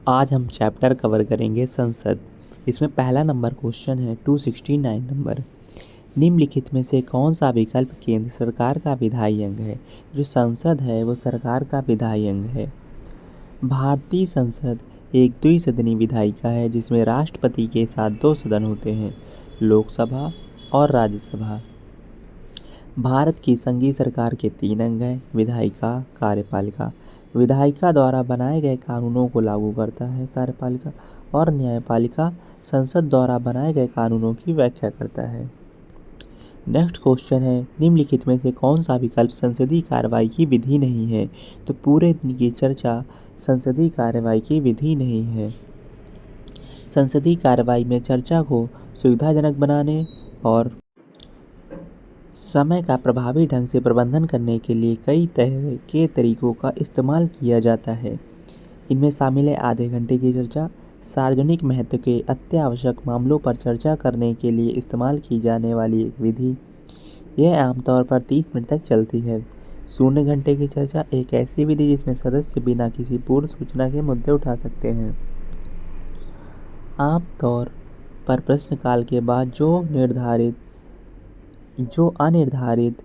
आज हम chapter cover करेंगे संसद। इसमें पहला नंबर क्वेश्चन है 269 नंबर। निम्नलिखित में से कौन सा विकल्प केंद्र सरकार का विधायी अंग है? जो संसद है वो सरकार का विधायी अंग है। भारतीय संसद एक द्विसदनी विधायिका है जिसमें राष्ट्रपति के साथ 2 सदन होते हैं, लोकसभा और राज्यसभा। भारत की संघीय सरकार के 3 अंग हैं, विधायिका, कार्यपालिका। विधायिका द्वारा बनाए गए कानूनों को लागू करता है कार्यपालिका, और न्यायपालिका संसद द्वारा बनाए गए कानूनों की व्याख्या करता है। नेक्स्ट क्वेश्चन है, निम्नलिखित में से कौन सा विकल्प संसदीय कार्रवाई की विधि नहीं है? तो पूरे दिन की चर्चा संसदीय कार्रवाई की विधि नहीं है। संसदीय कार्रवाई में चर्चा को सुविधाजनक बनाने और समय का प्रभावी ढंग से प्रबंधन करने के लिए कई तरह के तरीकों का इस्तेमाल किया जाता है। इनमें शामिल है आधे घंटे की चर्चा, सार्वजनिक महत्व के अत्यावश्यक मामलों पर चर्चा करने के लिए इस्तेमाल की जाने वाली एक विधि। यह आमतौर पर 30 मिनट तक चलती है। शून्य घंटे की चर्चा एक ऐसी विधि जिसमें सदस्य बिना किसी पूर्व सूचना के मुद्दे उठा सकते हैं। आमतौर पर प्रश्नकाल के बाद जो अनिर्धारित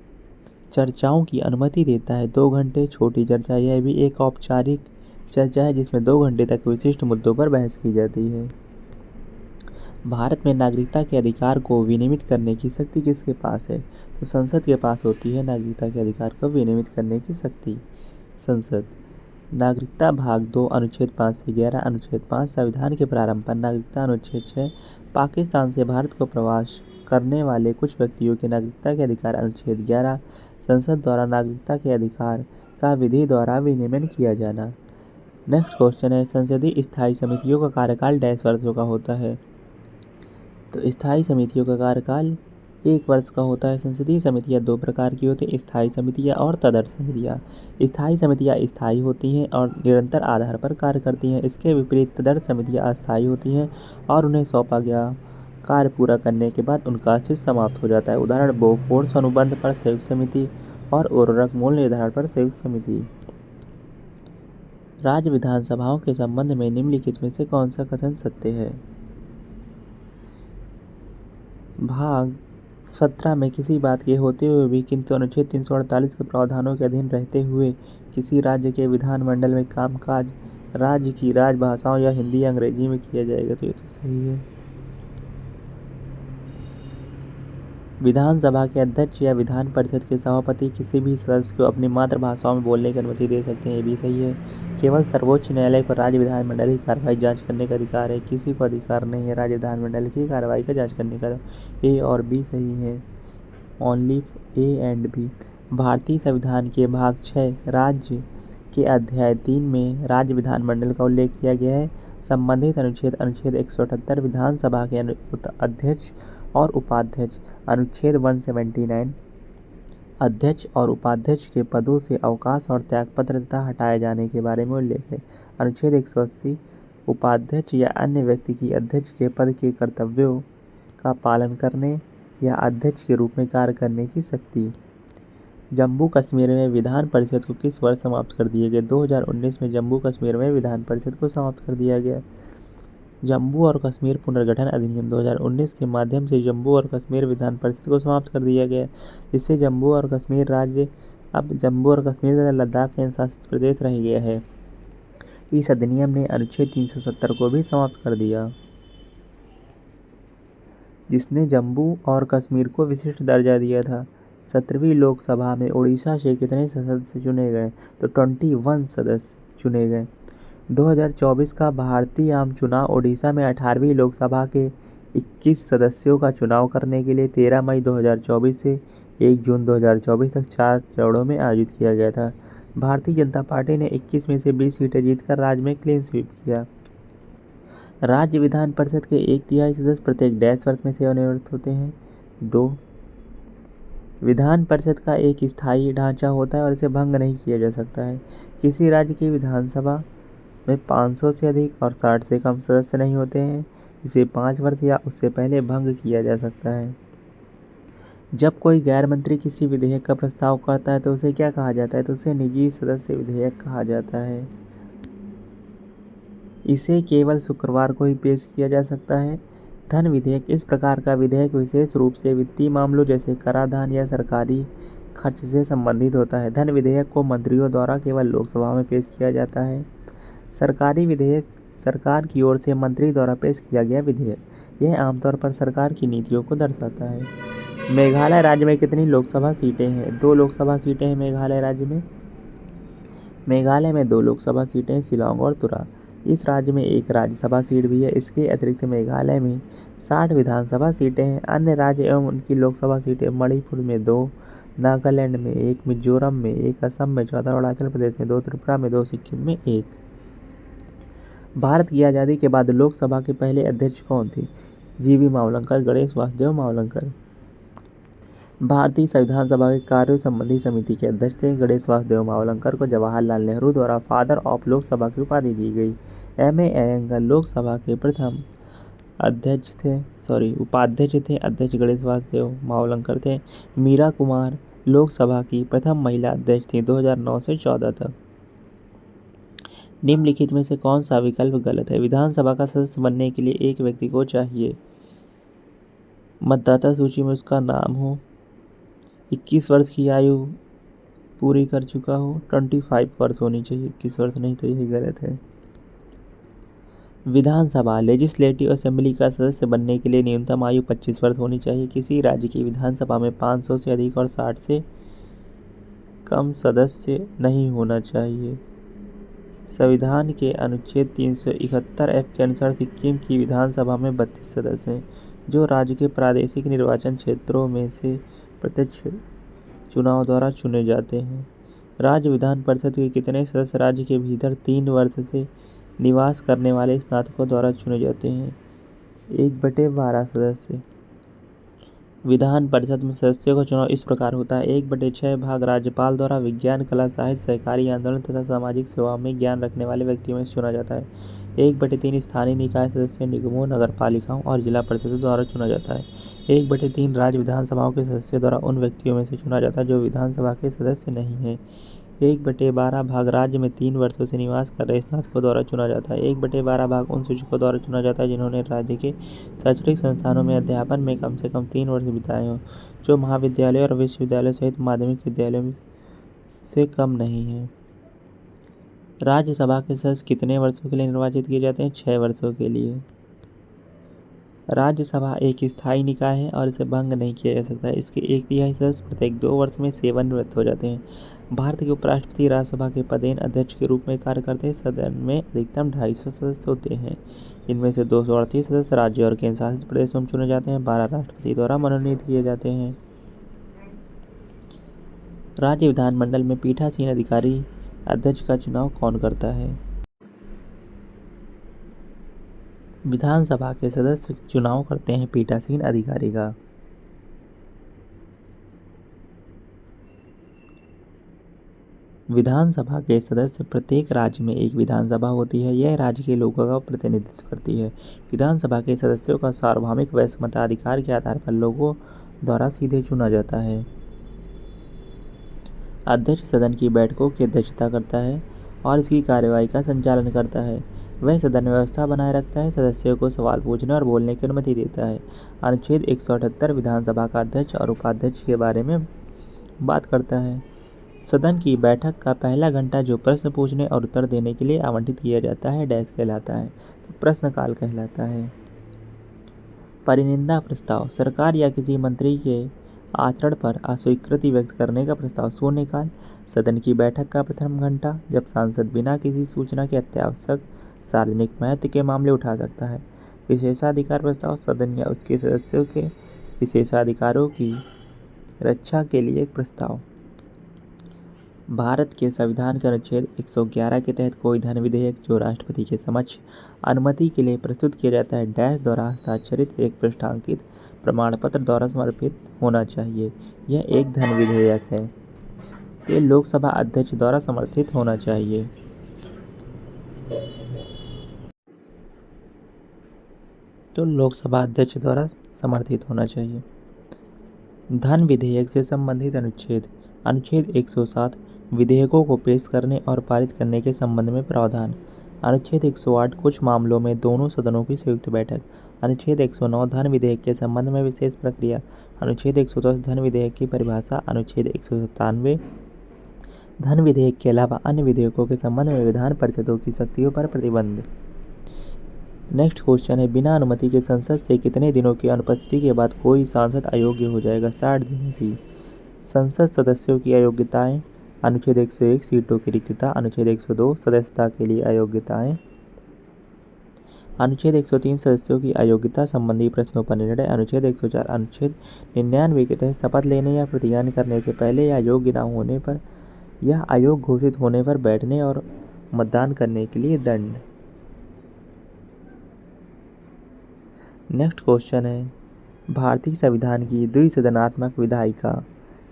चर्चाओं की अनुमति देता है। 2 घंटे छोटी चर्चा, यह भी एक औपचारिक चर्चा है जिसमें 2 घंटे तक विशिष्ट मुद्दों पर बहस की जाती है। भारत में नागरिकता के अधिकार को विनियमित करने की शक्ति किसके पास है? तो संसद के पास होती है नागरिकता के अधिकार को विनियमित करने की शक्ति। संसद नागरिकता भाग 2 अनुच्छेद 5 से 11, अनुच्छेद 5 संविधान के प्रारंभ पर नागरिकता, अनुच्छेद 6 पाकिस्तान से भारत को प्रवास करने वाले कुछ व्यक्तियों के नागरिकता के अधिकार, अनुच्छेद 11 संसद द्वारा नागरिकता के अधिकार का विधि द्वारा विनियमन किया जाना। नेक्स्ट क्वेश्चन है, संसदीय स्थायी समितियों का कार्यकाल 1.5 वर्षों का होता है। तो स्थायी समितियों का कार्यकाल 1 वर्ष का होता है। संसदीय समितियां 2 प्रकार की होती हैं, स्थायी समितियां और तदर्थ समितियां। स्थायी समितियां स्थायी होती हैं और निरंतर आधार पर कार्य करती हैं। इसके विपरीत तदर्थ समितियां अस्थायी होती हैं और उन्हें सौंपा गया कार्य पूरा करने के बाद उनका अस्तित्व समाप्त हो जाता है। उदाहरण बोफोर्स अनुबंध पर संयुक्त समिति और उर्वरक मूल्य निर्धारण पर संयुक्त समिति। राज्य विधानसभाओं के संबंध में निम्नलिखित में से कौन सा कथन सत्य है? भाग 17 में किसी बात के होते हुए भी किंतु अनुच्छेद 348 के प्रावधानों के अधीन रहते हुए किसी राज्य के विधानमंडल में कामकाज राज्य की राजभाषाओं या हिंदी या अंग्रेजी में किया जाएगा। तो ये तो सही है। विधानसभा के अध्यक्ष या विधान परिषद के सभापति किसी भी सदस्य को अपनी मातृभाषाओं में बोलने की अनुमति दे सकते हैं। ये भी सही है। केवल सर्वोच्च न्यायालय को राज्य विधानमंडल की कार्रवाई जांच करने का अधिकार है। किसी को अधिकार नहीं है राज्य विधानमंडल की कार्रवाई का जांच करने का। ए और बी सही है। Only A and B. भारतीय संविधान के भाग 6 राज्य के अध्याय 3 में राज्य विधानमंडल का उल्लेख किया गया है। संबंधित अनुच्छेद 178 विधानसभा के अध्यक्ष और उपाध्यक्ष, अनुच्छेद 179 अध्यक्ष और उपाध्यक्ष के पदों से अवकाश और त्यागपत्र तथा हटाए जाने के बारे में उल्लेख है। अनुच्छेद 180 उपाध्यक्ष या अन्य व्यक्ति की अध्यक्ष के पद के कर्तव्यों का पालन करने या अध्यक्ष के रूप में कार्य करने की शक्ति। जम्मू कश्मीर में विधान परिषद को किस वर्ष समाप्त कर दिया गया? 2019 में जम्मू कश्मीर में विधान परिषद को समाप्त कर दिया गया। जम्मू और कश्मीर पुनर्गठन अधिनियम 2019 के माध्यम से जम्मू और कश्मीर विधान परिषद को समाप्त कर दिया गया, जिससे जम्मू और कश्मीर राज्य अब जम्मू और कश्मीर तथा लद्दाख केंद्र शासित प्रदेश रह गया है। इस अधिनियम ने अनुच्छेद 370 को भी समाप्त कर दिया, जिसने जम्मू और कश्मीर को विशिष्ट दर्जा दिया था। 17वीं लोकसभा में उड़ीसा से कितने सदस्य चुने गए? तो 21 सदस्य चुने गए। 2024 का भारतीय आम चुनाव उड़ीसा में 18वीं लोकसभा के 21 सदस्यों का चुनाव करने के लिए 13 मई 2024 से 1 जून 2024 तक 4 चरणों में आयोजित किया गया था। भारतीय जनता पार्टी ने 21 में से 20 सीटें जीतकर राज्य में क्लीन स्वीप किया। राज्य विधान परिषद के 1/3 सदस्य प्रत्येक 1.5 वर्ष में सेवानिवृत्त होते हैं। 2 विधान परिषद का एक स्थायी ढांचा होता है और इसे भंग नहीं किया जा सकता है। किसी राज्य की विधानसभा में 500 से अधिक और 60 से कम सदस्य नहीं होते हैं। इसे 5 वर्ष या उससे पहले भंग किया जा सकता है। जब कोई गैर मंत्री किसी विधेयक का प्रस्ताव करता है तो उसे क्या कहा जाता है? तो उसे निजी सदस्य विधेयक कहा जाता है। इसे केवल शुक्रवार को ही पेश किया जा सकता है। धन विधेयक: इस प्रकार का विधेयक विशेष रूप से वित्तीय मामलों जैसे कराधान या सरकारी खर्च से संबंधित होता है। धन विधेयक को मंत्रियों द्वारा केवल लोकसभा में पेश किया जाता है। सरकारी विधेयक: सरकार की ओर से मंत्री द्वारा पेश किया गया विधेयक। यह आमतौर पर सरकार की नीतियों को दर्शाता है। मेघालय राज्य में कितनी लोकसभा सीटें हैं? 2 लोकसभा सीटें हैं मेघालय राज्य में। मेघालय में 2 लोकसभा सीटें हैं, शिलांग और तुरा। इस राज्य में 1 राज्यसभा सीट भी है। इसके अतिरिक्त मेघालय में 60 विधानसभा सीटें हैं। अन्य राज्य एवं उनकी लोकसभा सीटें मणिपुर में 2, नागालैंड में 1, मिजोरम में 1, असम में 14, अरुणाचल प्रदेश में 2, त्रिपुरा में 2, सिक्किम में 1। भारत की आज़ादी के बाद लोकसभा के पहले अध्यक्ष कौन थे? जीवी मावलंकर, गणेश वासुदेव मावलंकर। भारतीय संविधान सभा के कार्यों संबंधी समिति के अध्यक्ष थे। गणेश वासुदेव मावलंकर को जवाहरलाल नेहरू द्वारा फादर ऑफ लोकसभा की उपाधि दी गई। M.A. अयंगर लोकसभा के प्रथम उपाध्यक्ष थे। अध्यक्ष गणेश वासुदेव मावलंकर थे। मीरा कुमार लोकसभा की प्रथम महिला अध्यक्ष थी 2009 से 14 तक। निम्नलिखित में से कौन सा विकल्प गलत है? विधानसभा का सदस्य बनने के लिए एक व्यक्ति को चाहिए मतदाता सूची में उसका नाम हो, 21 वर्ष की आयु पूरी कर चुका हो, 25 वर्ष होनी चाहिए, 21 वर्ष नहीं तो यही गलत है। विधानसभा लेजिस्लेटिव असेंबली का सदस्य बनने के लिए न्यूनतम आयु 25 वर्ष होनी चाहिए। किसी राज्य की विधानसभा में 500 से अधिक और 60 से कम सदस्य नहीं होना चाहिए। संविधान के अनुच्छेद 371F के अनुसार सिक्किम की विधानसभा में 32 सदस्य हैं, जो राज्य के प्रादेशिक निर्वाचन क्षेत्रों में से प्रत्यक्ष चुनाव द्वारा चुने जाते हैं। राज्य विधान परिषद के कितने सदस्य राज्य के भीतर 3 वर्ष से निवास करने वाले स्नातकों द्वारा चुने जाते हैं? 1/12 सदस्य। विधान परिषद में सदस्यों का चुनाव इस प्रकार होता है: 1/6 भाग राज्यपाल द्वारा विज्ञान, कला, साहित्य, सहकारी आंदोलन तथा सामाजिक सेवाओं में ज्ञान रखने वाले व्यक्तियों में से चुना जाता है। 1/3 स्थानीय निकाय सदस्य निगमों, नगरपालिकाओं और जिला परिषदों द्वारा चुना जाता है। 1/3 राज्य विधानसभाओं के सदस्यों द्वारा उन व्यक्तियों में से चुना जाता है जो विधानसभा के सदस्य नहीं हैं। 1/12 भाग राज्य में 3 वर्षों से निवास कर रहे स्नातकों द्वारा चुना जाता है। 1/12 भाग उन शिक्षकों द्वारा चुना जाता है जिन्होंने राज्य के शैक्षणिक संस्थानों में अध्यापन में कम से कम 3 वर्ष बिताए हों, जो महाविद्यालयों और विश्वविद्यालयों सहित माध्यमिक विद्यालयों से कम नहीं है। राज्यसभा के सदस्य कितने वर्षों के लिए निर्वाचित किए जाते हैं? 6 वर्षों के लिए। राज्यसभा एक स्थायी निकाय है और इसे भंग नहीं किया जा सकता है। इसके 1/3 सदस्य प्रत्येक 2 वर्ष में सेवानिवृत्त हो जाते हैं। भारत के उपराष्ट्रपति राज्यसभा के पदेन अध्यक्ष के रूप में कार्य करते हैं। सदन में अधिकतम 250 सदस्य होते हैं। इनमें से 238 सदस्य राज्य और केंद्र शासित प्रदेशों में चुने जाते हैं। 12 राष्ट्रपति द्वारा मनोनीत किए जाते हैं। राज्य विधानमंडल में पीठासीन अधिकारी अध्यक्ष का चुनाव कौन करता है? विधानसभा के सदस्य चुनाव करते हैं पीठासीन अधिकारी का। विधानसभा के सदस्य प्रत्येक राज्य में एक विधानसभा होती है। यह राज्य के लोगों का प्रतिनिधित्व करती है। विधानसभा के सदस्यों का सार्वभौमिक वयस्क मताधिकार के आधार पर लोगों द्वारा सीधे चुना जाता है। अध्यक्ष सदन की बैठकों की अध्यक्षता करता है और इसकी कार्यवाही का संचालन करता है। वह सदन व्यवस्था बनाए रखता है, सदस्यों को सवाल पूछने और बोलने की अनुमति देता है। अनुच्छेद 178 विधानसभा का अध्यक्ष और उपाध्यक्ष के बारे में बात करता है। सदन की बैठक का पहला घंटा जो प्रश्न पूछने और उत्तर देने के लिए आवंटित किया जाता है डैश कहलाता है, तो प्रश्नकाल कहलाता है। परिनिंदा प्रस्ताव: सरकार या किसी मंत्री के आचरण पर अस्वीकृति व्यक्त करने का प्रस्ताव। शून्यकाल: सदन की बैठक का प्रथम घंटा, जब सांसद बिना किसी सूचना के अत्यावश्यक सार्वजनिक महत्व के मामले उठा सकता है। विशेषाधिकार प्रस्ताव: सदन या उसके सदस्यों के विशेषाधिकारों की रक्षा के लिए एक प्रस्ताव। भारत के संविधान के अनुच्छेद 111 के तहत कोई धन विधेयक जो राष्ट्रपति के समक्ष अनुमति के लिए प्रस्तुत किया जाता है डैश द्वारा हस्ताक्षरित एक पृष्ठांकित प्रमाण पत्र द्वारा समर्पित होना चाहिए। यह एक धन विधेयक है। ये लोकसभा अध्यक्ष द्वारा समर्थित होना चाहिए। तो लोकसभा अध्यक्ष द्वारा समर्थित होना चाहिए। धन विधेयक से संबंधित अनुच्छेद: अनुच्छेद 107 विधेयकों को पेश करने और पारित करने के संबंध में प्रावधान। अनुच्छेद 108 कुछ मामलों में दोनों सदनों की संयुक्त बैठक। अनुच्छेद 109 धन विधेयक के संबंध में विशेष प्रक्रिया। अनुच्छेद 110 धन विधेयक की परिभाषा। अनुच्छेद 197 धन विधेयक के अलावा अन्य विधेयकों के संबंध में विधान परिषदों की शक्तियों पर प्रतिबंध। नेक्स्ट क्वेश्चन है, बिना अनुमति के संसद से कितने दिनों की अनुपस्थिति के बाद कोई सांसद अयोग्य हो जाएगा? 60 दिनों की। संसद सदस्यों की अयोग्यताएं। अनुच्छेद 101 सीटों की रिक्तता। अनुच्छेद 102 सदस्यता के लिए अयोग्यताएं। अनुच्छेद 103 सदस्यों की अयोग्यता संबंधी प्रश्नों पर निर्णय। अनुच्छेद 104 अनुच्छेद 99 के तहत शपथ लेने या प्रतिज्ञा करने से पहले या योग्य न होने पर या अयोग्य घोषित होने पर बैठने और मतदान करने के लिए दंड। नेक्स्ट क्वेश्चन है, भारतीय संविधान की द्विसदनात्मक विधायिका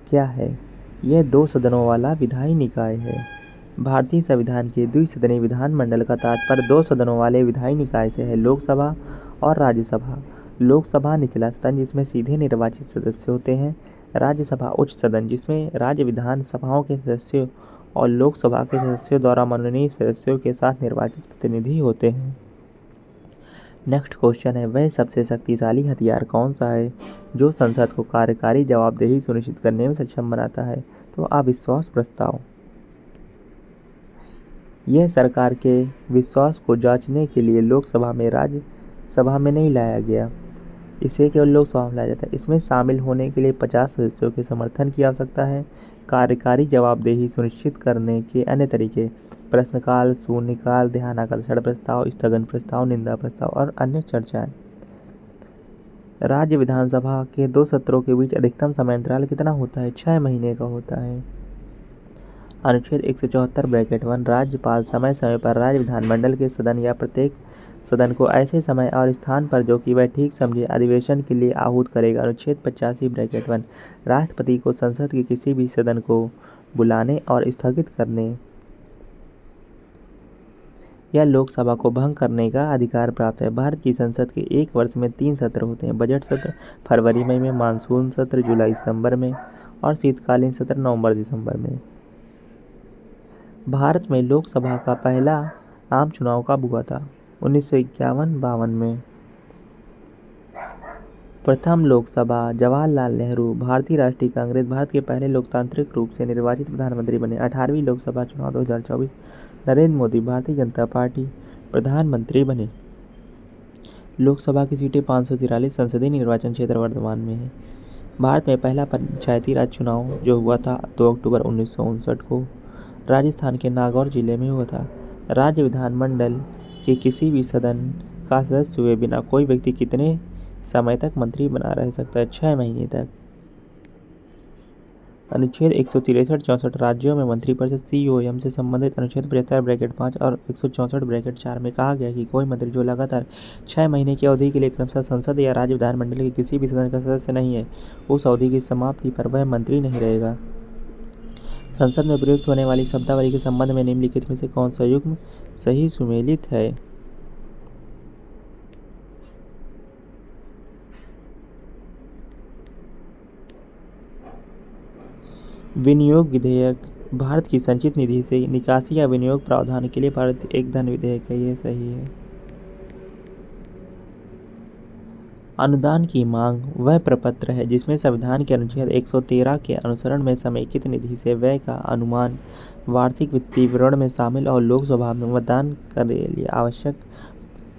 क्या है? यह 2 सदनों वाला विधायी निकाय है। भारतीय संविधान के द्विसदनीय विधानमंडल का तात्पर्य 2 सदनों वाले विधायी निकाय से है, लोकसभा और राज्यसभा। लोकसभा निचला सदन जिसमें सीधे निर्वाचित सदस्य होते हैं, राज्यसभा उच्च सदन जिसमें राज्य विधान सभाओं के सदस्यों और लोकसभा के सदस्यों द्वारा मनोनीत सदस्यों के साथ निर्वाचित प्रतिनिधि होते हैं। नेक्स्ट क्वेश्चन है, वह सबसे शक्तिशाली हथियार कौन सा है जो संसद को कार्यकारी जवाबदेही सुनिश्चित करने में सक्षम बनाता है? तो अविश्वास प्रस्ताव। यह सरकार के विश्वास को जांचने के लिए लोकसभा में राज्यसभा में नहीं लाया गया, इसे केवल लोकसभा में लाया जाता है। इसमें शामिल होने के लिए 50 सदस्यों के समर्थन की आवश्यकता है। कार्यकारी जवाबदेही सुनिश्चित करने के अन्य तरीके: प्रश्नकाल, शून्यकाल, ध्यानाकर्षण प्रस्ताव, स्थगन प्रस्ताव, निंदा प्रस्ताव और अन्य चर्चाएं। राज्य विधानसभा के 2 सत्रों के बीच अधिकतम समय अंतराल कितना होता है? 6 महीने का होता है। अनुच्छेद 174(1) राज्यपाल समय समय पर राज्य विधानमंडल के सदन या प्रत्येक सदन को ऐसे समय और स्थान पर जो कि वह ठीक समझे अधिवेशन के लिए आहूत करेगा। अनुच्छेद 85(1) राष्ट्रपति को संसद के किसी भी सदन को बुलाने और स्थगित करने या लोकसभा को भंग करने का अधिकार प्राप्त है। भारत की संसद के 1 वर्ष में 3 सत्र होते हैं: बजट सत्र फरवरी मई में, मानसून सत्र जुलाई सितंबर में और शीतकालीन सत्र नवंबर दिसंबर में। भारत में लोकसभा का पहला आम चुनाव कब हुआ था? 1951-52 में। प्रथम लोकसभा जवाहरलाल नेहरू भारतीय राष्ट्रीय कांग्रेस भारत के पहले लोकतांत्रिक रूप से निर्वाचित प्रधानमंत्री बने। 18वीं लोकसभा चुनाव 2024 नरेंद्र मोदी भारतीय जनता पार्टी प्रधानमंत्री बने। लोकसभा की सीटें 543 संसदीय निर्वाचन क्षेत्र वर्तमान में है। भारत में पहला पंचायती राज चुनाव जो हुआ था 2 अक्टूबर 1959 को राजस्थान के नागौर जिले में हुआ था। राज्य विधानमंडल के किसी भी सदन का सदस्य हुए बिना कोई व्यक्ति कितने समय तक मंत्री बना रह सकता है? 6 महीने तक। अनुच्छेद 163-64 राज्यों में मंत्रिपरिषद COM से संबंधित अनुच्छेद 75(5) और 164(4) में कहा गया कि कोई मंत्री जो लगातार 6 महीने की अवधि के लिए क्रमशः संसद या राज्य विधानमंडल के किसी भी सदन का सदस्य नहीं है, उस अवधि की समाप्ति पर वह मंत्री नहीं रहेगा। संसद में प्रयुक्त होने वाली शब्दावली के संबंध में निम्नलिखित में से कौन सा युग्म सही सुमेलित है? विनियोग विधेयक भारत की संचित निधि से निकासी या विनियोग प्रावधान के लिए भारत एक धन विधेयक है, ये सही है। अनुदान की मांग वह प्रपत्र है जिसमें संविधान के अनुच्छेद 113 के अनुसरण में समेकित निधि से व्यय का अनुमान वार्षिक वित्तीय विवरण में शामिल और लोकसभा में मतदान के लिए आवश्यक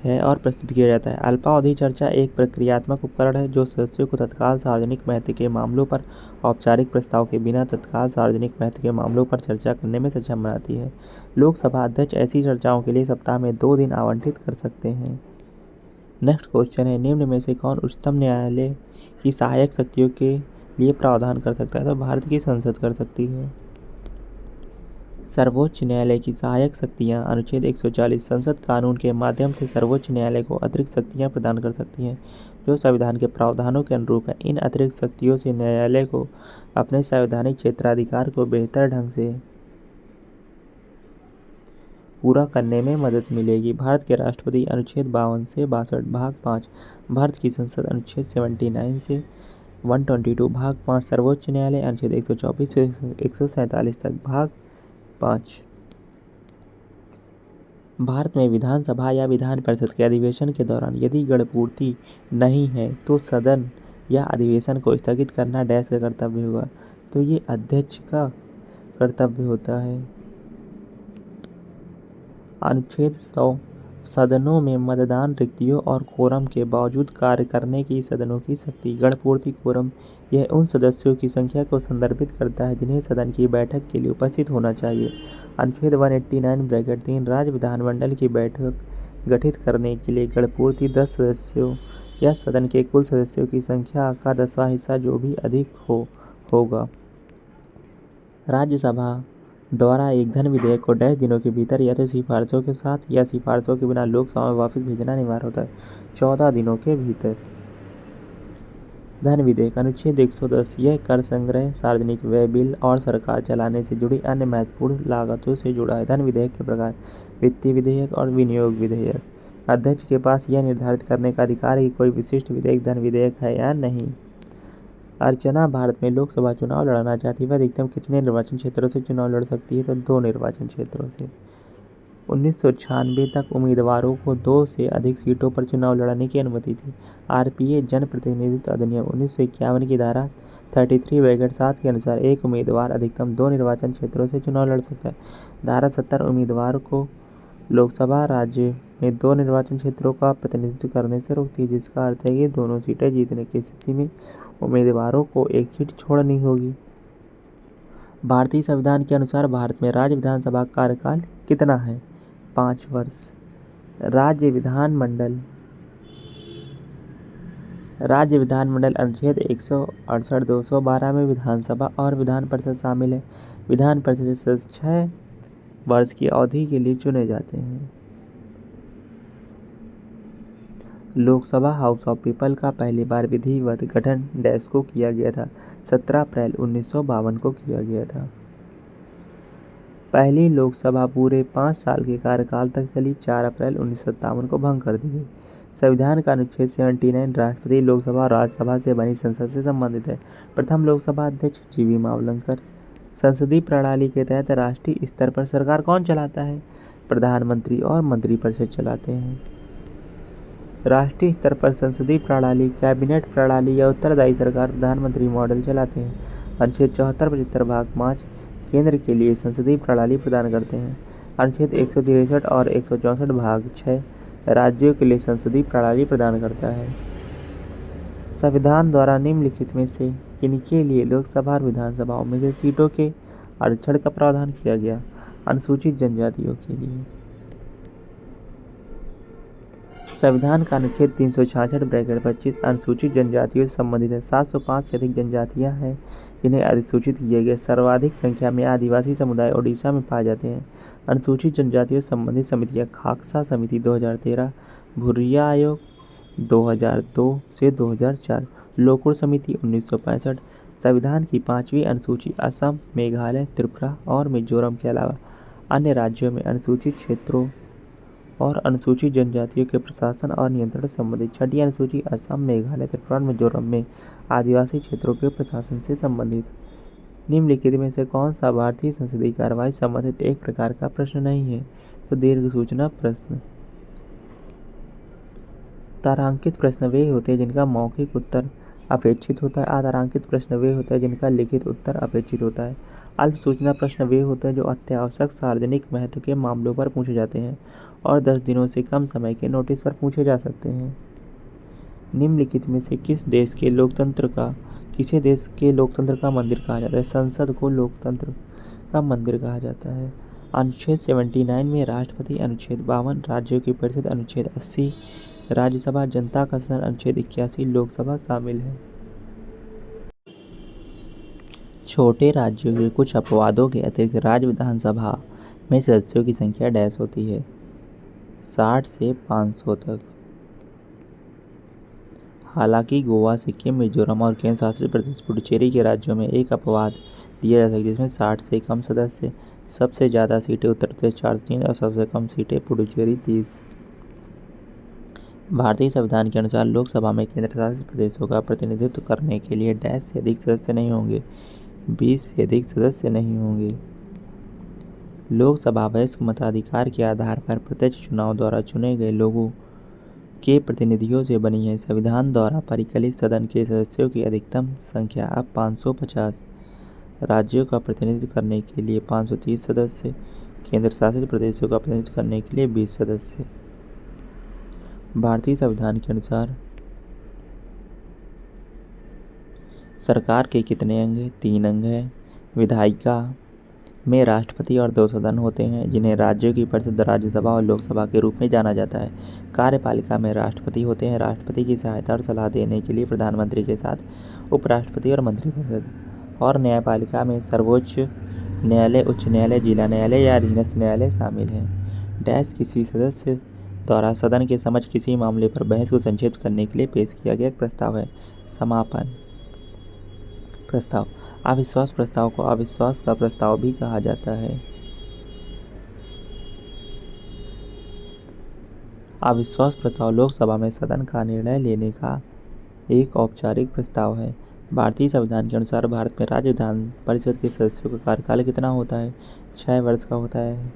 है और प्रस्तुत किया जाता है। अल्पावधि चर्चा एक प्रक्रियात्मक उपकरण है जो सदस्यों को तत्काल सार्वजनिक महत्व के मामलों पर औपचारिक प्रस्ताव के बिना तत्काल सार्वजनिक महत्व के मामलों पर चर्चा करने में सक्षम बनाती है। लोकसभा अध्यक्ष ऐसी चर्चाओं के लिए सप्ताह में 2 दिन आवंटित कर सकते हैं। नेक्स्ट क्वेश्चन है, निम्न में से कौन उच्चतम न्यायालय की सहायक शक्तियों के लिए प्रावधान कर सकता है? तो भारत की संसद कर सकती है। सर्वोच्च न्यायालय की सहायक शक्तियाँ। अनुच्छेद 140 संसद कानून के माध्यम से सर्वोच्च न्यायालय को अतिरिक्त शक्तियाँ प्रदान कर सकती हैं जो संविधान के प्रावधानों के अनुरूप है। इन अतिरिक्त शक्तियों से न्यायालय को अपने संवैधानिक क्षेत्राधिकार को बेहतर ढंग से पूरा करने में मदद मिलेगी। भारत के राष्ट्रपति अनुच्छेद 52 से 62 भाग 5। भारत की संसद अनुच्छेद 79 से 122 भाग 5। सर्वोच्च न्यायालय अनुच्छेद 124 से 147 तक भाग 5। भारत में विधानसभा या विधान परिषद के अधिवेशन के दौरान यदि गणपूर्ति नहीं है तो सदन या अधिवेशन को स्थगित करना डैश का कर्तव्य होगा। तो ये अध्यक्ष का कर्तव्य होता है। अनुच्छेद 100 सदनों में मतदान, रिक्तियों और कोरम के बावजूद कार्य करने की सदनों की शक्ति। गणपूर्ति कोरम यह उन सदस्यों की संख्या को संदर्भित करता है जिन्हें सदन की बैठक के लिए उपस्थित होना चाहिए। अनुच्छेद 189(3) राज्य विधानमंडल की बैठक गठित करने के लिए गणपूर्ति 10 सदस्यों या सदन के कुल सदस्यों की संख्या का 10वां हिस्सा जो भी अधिक होगा। राज्यसभा द्वारा एक धन विधेयक को डैश दिनों के भीतर या तो सिफारिशों के साथ या सिफारिशों के बिना लोकसभा में वापस भेजना अनिवार्य होता है। 14 दिनों के भीतर। धन विधेयक। अनुच्छेद 110 यह कर संग्रह, सार्वजनिक व्यय बिल और सरकार चलाने से जुड़ी अन्य महत्वपूर्ण लागतों से जुड़ा है। धन विधेयक के प्रकार: वित्तीय विधेयक और विनियोग विधेयक। अध्यक्ष के पास यह निर्धारित करने का अधिकार है कि कोई विशिष्ट विधेयक धन विधेयक है या नहीं। अर्चना भारत में लोकसभा चुनाव लड़ना चाहती है, वह अधिकतम कितने निर्वाचन क्षेत्रों से चुनाव लड़ सकती है? तो 2 निर्वाचन क्षेत्रों से। 1996 तक उम्मीदवारों को 2 से अधिक सीटों पर चुनाव लड़ने की अनुमति थी। आरपीए जनप्रतिनिधित्व अधिनियम 1951 की धारा 33(7) के अनुसार एक उम्मीदवार अधिकतम 2 निर्वाचन क्षेत्रों से चुनाव लड़ सकता है। धारा 70 उम्मीदवार को लोकसभा राज्य में 2 निर्वाचन क्षेत्रों का प्रतिनिधित्व करने से रोकती है, जिसका अर्थ है कि दोनों सीटें जीतने की स्थिति में उम्मीदवारों को एक सीट छोड़नी होगी। भारतीय संविधान के अनुसार भारत में राज्य विधानसभा का कार्यकाल कितना है? 5 वर्ष। राज्य विधानमंडल अनुच्छेद 168, 212 में विधानसभा और विधान परिषद शामिल है। विधान परिषद सदस्य 6 वर्ष की अवधि के लिए चुने जाते हैं। लोकसभा हाउस ऑफ पीपल का पहली बार विधिवत गठन डैश को किया गया था? 17 अप्रैल 1952 को किया गया था। पहली लोकसभा पूरे 5 साल के कार्यकाल तक चली, 4 अप्रैल 1957 को भंग कर दी गई। संविधान का अनुच्छेद 79 राष्ट्रपति, लोकसभा और राज्यसभा से बनी संसद से संबंधित है। प्रथम लोकसभा अध्यक्ष जीवी मावलंकर। संसदीय प्रणाली के तहत राष्ट्रीय स्तर पर सरकार कौन चलाता है? प्रधानमंत्री और मंत्रिपरिषद चलाते हैं। राष्ट्रीय स्तर पर संसदीय प्रणाली, कैबिनेट प्रणाली या उत्तरदायी सरकार प्रधानमंत्री मॉडल चलाते हैं। अनुच्छेद 74, 75 भाग 5 केंद्र के लिए संसदीय प्रणाली प्रदान करते हैं। अनुच्छेद 163 और 164 भाग 6 राज्यों के लिए संसदीय प्रणाली प्रदान करता है। संविधान द्वारा निम्नलिखित में से किनके लिए लोकसभा और विधानसभाओं में से सीटों के आरक्षण का प्रावधान किया गया? अनुसूचित जनजातियों के लिए। संविधान का अनुच्छेद 366(25) अनुसूचित जनजातियों से संबंधित है। 705 से अधिक जनजातियां हैं जिन्हें अधिसूचित किया गया। सर्वाधिक संख्या में आदिवासी समुदाय ओडिशा में पाए जाते हैं। अनुसूचित जनजातियों से संबंधित समितियां: खाकसा समिति 2013, भुरिया आयोग 2002 से 2004, लोकुर समिति 1965। संविधान की 5वीं अनुसूची असम, मेघालय, त्रिपुरा और मिजोरम के अलावा अन्य राज्यों में अनुसूचित क्षेत्रों और अनुसूचित जनजातियों के प्रशासन और नियंत्रण से संबंधित। 6ठी अनुसूची असम, मेघालय, त्रिपुरा और मिजोरम में आदिवासी क्षेत्रों के प्रशासन से संबंधित। निम्नलिखित में से कौन सा भारतीय संसदीय कार्यवाही से संबंधित एक प्रकार का प्रश्न नहीं है? तो दीर्घ सूचना प्रश्न। तारांकित प्रश्न वे होते हैं जिनका मौखिक उत्तर अपेक्षित होता है। अतारांकित प्रश्न वे होते हैं जिनका लिखित उत्तर अपेक्षित होता है। अल्प सूचना प्रश्न वे होते हैं जो अत्यावश्यक सार्वजनिक महत्व के मामलों पर पूछे जाते हैं और 10 दिनों से कम समय के नोटिस पर पूछे जा सकते हैं। निम्नलिखित में से किसे देश के लोकतंत्र का मंदिर कहा जाता है? संसद को लोकतंत्र का मंदिर कहा जाता है। अनुच्छेद 79 में राष्ट्रपति, अनुच्छेद 52 राज्यों की परिषद, अनुच्छेद 80 राज्यसभा, जनता का सदन, अनुच्छेद 81 लोकसभा शामिल है। छोटे राज्यों के कुछ अपवादों के अतिरिक्त राज्य विधानसभा में सदस्यों की संख्या डैश होती है 60 से 500 तक। हालांकि गोवा, सिक्किम, मिजोरम और केंद्र शासित प्रदेश पुडुचेरी के राज्यों में एक अपवाद दिया जा सकता है जिसमें 60 से कम सदस्य। सबसे ज़्यादा सीटें उत्तर प्रदेश 43 और सबसे कम सीटें पुडुचेरी 30। भारतीय संविधान के अनुसार लोकसभा में केंद्र शासित प्रदेशों का प्रतिनिधित्व करने के लिए डैश से अधिक सदस्य नहीं होंगे, 20 से अधिक सदस्य नहीं होंगे। लोकसभा वयस्क मताधिकार के आधार पर प्रत्यक्ष चुनाव द्वारा चुने गए लोगों के प्रतिनिधियों से बनी है। संविधान द्वारा परिकलित सदन के सदस्यों की अधिकतम संख्या अब 550, राज्यों का प्रतिनिधित्व करने के लिए 530 सदस्य, केंद्र शासित प्रदेशों का प्रतिनिधित्व करने के लिए 20 सदस्य। भारतीय संविधान के अनुसार सरकार के कितने अंग हैं? 3 अंग हैं। विधायिका में राष्ट्रपति और 2 सदन होते हैं, जिन्हें राज्यों की परिषद, राज्यसभा और लोकसभा के रूप में जाना जाता है। कार्यपालिका में राष्ट्रपति होते हैं। राष्ट्रपति की सहायता और सलाह देने के लिए प्रधानमंत्री के साथ उपराष्ट्रपति और मंत्रिपरिषद। और न्यायपालिका में सर्वोच्च न्यायालय, उच्च न्यायालय, जिला न्यायालय या अधीनस्थ न्यायालय शामिल हैं। डैश किसी सदस्य द्वारा सदन के समक्ष किसी मामले पर बहस को संक्षिप्त करने के लिए पेश किया गया एक प्रस्ताव है। समापन प्रस्ताव। अविश्वास प्रस्ताव को अविश्वास का प्रस्ताव भी कहा जाता है। अविश्वास प्रस्ताव लोकसभा में सदन का निर्णय लेने का एक औपचारिक प्रस्ताव है। भारतीय संविधान के अनुसार भारत में राज्य विधान परिषद के सदस्यों का कार्यकाल कितना होता है? 6 वर्ष का होता है।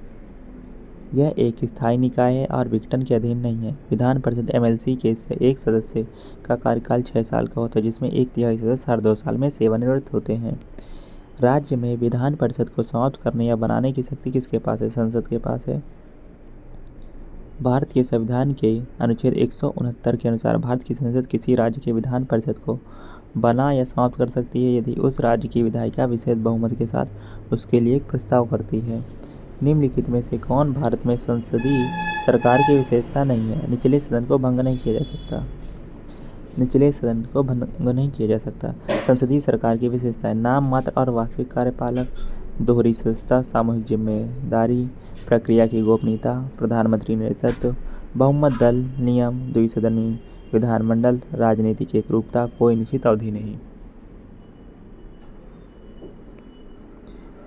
यह एक स्थायी निकाय है और विघटन के अधीन नहीं है। विधान परिषद MLC के एक सदस्य का कार्यकाल 6 साल का होता है, जिसमें 1/3 सदस्य हर 2 साल में सेवानिवृत्त होते हैं। राज्य में विधान परिषद को समाप्त करने या बनाने की शक्ति किसके पास है? संसद के पास है। भारत के संविधान के अनुच्छेद 169 के अनुसार भारत की संसद किसी राज्य के विधान परिषद को बना या समाप्त कर सकती है यदि उस राज्य की विधायिका विशेष बहुमत के साथ उसके लिए एक प्रस्ताव करती है। निम्नलिखित में से कौन भारत में संसदीय सरकार की विशेषता नहीं है? निचले सदन को भंग नहीं किया जा सकता। संसदीय सरकार की विशेषताएं: नाम मात्र और वास्तविक कार्यपालक, दोहरी सदस्यता, सामूहिक जिम्मेदारी, प्रक्रिया की गोपनीयता, प्रधानमंत्री नेतृत्व, बहुमत दल, नियम, द्विसदनी विधानमंडल, राजनीतिक एकरूपता, कोई निश्चित अवधि नहीं।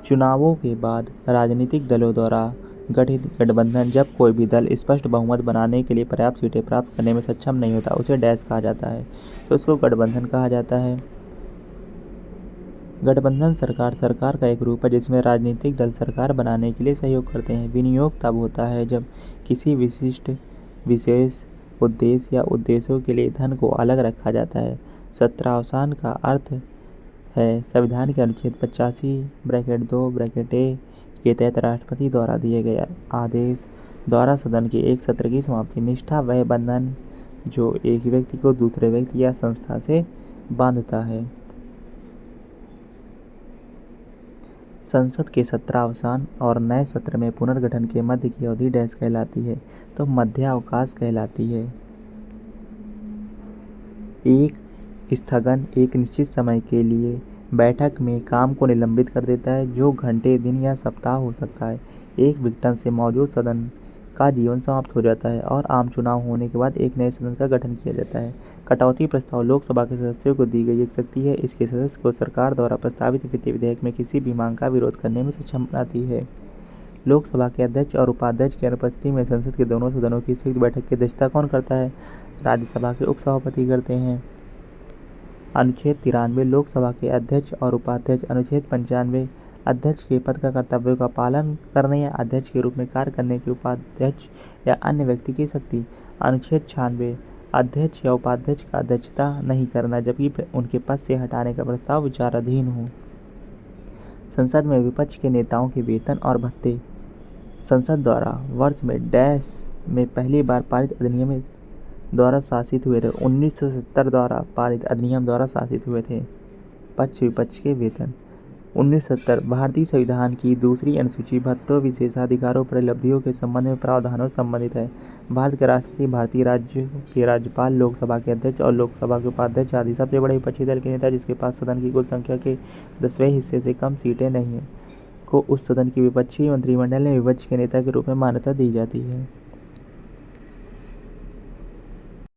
चुनावों के बाद राजनीतिक दलों द्वारा गठित गठबंधन जब कोई भी दल स्पष्ट बहुमत बनाने के लिए पर्याप्त सीटें प्राप्त करने में सक्षम नहीं होता, उसे डैश कहा जाता है, तो उसको गठबंधन कहा जाता है। गठबंधन सरकार का एक रूप है जिसमें राजनीतिक दल सरकार बनाने के लिए सहयोग करते हैं। विनियोग तब होता है जब किसी विशेष उद्देश्य या उद्देश्यों के लिए धन को अलग रखा जाता है। सत्रावसान का अर्थ है संविधान के अनुच्छेद 85(2)(a) के तहत राष्ट्रपति द्वारा दिए गए आदेश द्वारा सदन के एक सत्र की समाप्ति। निष्ठा वह बंधन जो एक व्यक्ति को दूसरे व्यक्ति या संस्था से बांधता है। संसद के सत्रावसान और नए सत्र में पुनर्गठन के मध्य की अवधि डैश कहलाती है, तो मध्यावकाश कहलाती है। एक स्थगन एक निश्चित समय के लिए बैठक में काम को निलंबित कर देता है, जो घंटे, दिन या सप्ताह हो सकता है। एक विघटन से मौजूद सदन का जीवन समाप्त हो जाता है और आम चुनाव होने के बाद एक नए सदन का गठन किया जाता है। कटौती प्रस्ताव लोकसभा के सदस्यों को दी गई एक शक्ति है। इसके सदस्य को सरकार द्वारा प्रस्तावित वित्तीय विधेयक में किसी भी मांग का विरोध करने में सक्षम बनाती है। लोकसभा के अध्यक्ष और उपाध्यक्ष की अनुपस्थिति में संसद के दोनों सदनों की संयुक्त बैठक की अध्यक्षता कौन करता है? राज्यसभा के उपसभापति करते हैं। अनुच्छेद 93 लोकसभा के अध्यक्ष और उपाध्यक्ष। अनुच्छेद 95 अध्यक्ष के पद का कर्तव्यों का पालन करने या अध्यक्ष के रूप में कार्य करने की उपाध्यक्ष या अन्य व्यक्ति की शक्ति। अनुच्छेद 96 अध्यक्ष या उपाध्यक्ष का अध्यक्षता नहीं करना जबकि उनके पद से हटाने का प्रस्ताव विचाराधीन हो। संसद में विपक्ष के नेताओं के वेतन और भत्ते संसद द्वारा वर्ष में डैश में पहली बार पारित अधिनियम द्वारा शासित हुए थे। 1970 द्वारा पारित अधिनियम द्वारा शासित हुए थे। पक्ष विपक्ष के वेतन 1970 भारतीय संविधान की दूसरी अनुसूची भत्तों, विशेषाधिकारों, उपलब्धियों के संबंध में प्रावधानों से संबंधित है। भारत के राष्ट्रपति, भारतीय राज्य के राज्यपाल, लोकसभा के अध्यक्ष और लोकसभा के उपाध्यक्ष आदि सबसे बड़े विपक्षी दल के नेता, जिसके पास सदन की कुल संख्या के 10वें हिस्से से कम सीटें नहीं हैं, को उस सदन की विपक्षी मंत्रिमंडल में विपक्ष के नेता के रूप में मान्यता दी जाती है।